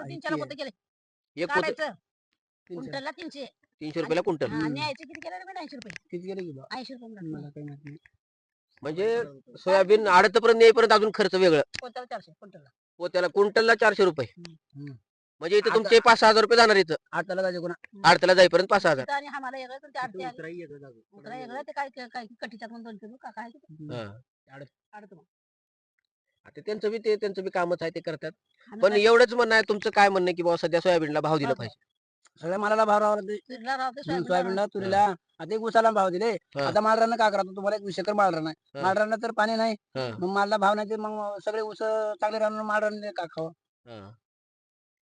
300 ला पोतं केले. एक पोत काढायचं क्विंटलला 300. 300 रुपयाला क्विंटल. हा, न्यायचं किती केलं रे 80 रुपये. किती गेले की बा? 80 रुपये म्हणत. मला काही माहित नाही. म्हणजे सोयाबीन आडतपर्यंत येईपर्यंत अजून खर्च वेगळं. क्विंटल 400 क्विंटलला. पोत्याला क्विंटलला 400 रुपये. हम्म. म्हणजे इथे तुमचे 5-6 हजार रुपये जाणार इथं. आताला जायचं कोणा? आडत्याला जाईपर्यंत 5-6 हजार. तिथं आणि आम्हाला वेगळं तर ते आडते आले. उतराई येतं जागो. उतरा वेगळं ते काय कटीच्यात म्हणून 2 किलो का काय ते हा. आडतं मग. आता त्यांचं बी कामच आहे ते करतात. आम्ही पण काय- एवढंच म्हणणं आहे तुमचं काय म्हणणं आहे की बाबा सध्या सोयाबीनला भाव दिला पाहिजे. सगळ्या मालाला भाव राहावा लागते. तुरीला राहते, सोयाबीनला सोयाबीनला तुरीला आता एक उसाला भाव दिले. हा. आता मालरानं काय करा तुम्हाला एक विषयकर मालरान आहे. हा. मालरानं तर पाणी नाही, हा. मग मालला भाव नाही, ते मग सगळे ऊस चांगले राहणार, मालरानं का खावं. हा.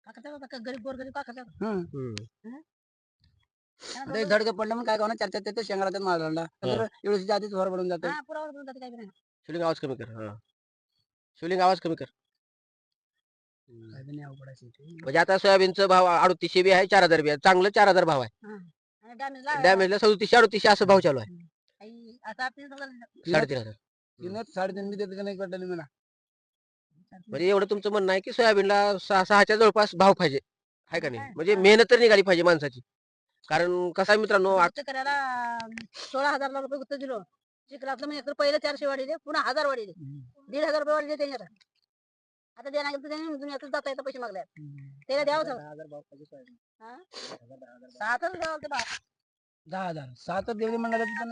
काकाचा होता, गरीब गोरगरीब काकाचा होता. हम्म. हम्म. आता हे झडकं पडलं मग काय करणार, चार शेंगा राहतात मालरानला. तर एवढीच्या आधीच भर पडून जाते. हा, पुरावर बनवून जाते, काही बी नाही. शिवलिंग आवाज कमी कर. हा. शिवलिंग आवाज कमी कर. काय बी नाही अवघड आहे शेती. म्हणजे आता सोयाबीनचा भाव 3800 बी आहे, 4000 बी आहे. चांगलं 4000 भाव आहे. हा. आणि डॅमेजला डॅमेजला 3700-3800 असं भाव चालू आहे. आता 3,000 3,500. तिने 3.5 बी देते का नाही कळलं मला. म्हणजे एवढं तुमचं म्हणणं आहे की सोयाबीनला 6च्या जवळपास भाव पाहिजे, आहे का नाही? आहे. म्हणजे मेहनत तर निघाली पाहिजे माणसाची. कारण कसं आहे मित्रांनो, करायला 16,000 रुपये गुत्त दिलो. चिखलातलं म्हणजे एकतर पहिले 400 वाढीले, पुन्हा 1000 वाढीले, 1,500 रुपये वाढीले त्यांनी आता देणार गेलं तर त्यांनी दुनियातच जाता येतं पैसे मागले त्याला द्यावं सगळं. 10,000 भाव पाहिजे सोयाबीन. हा? 7,000 द्यावं ते बा. 10,000 7 देवली मंडळात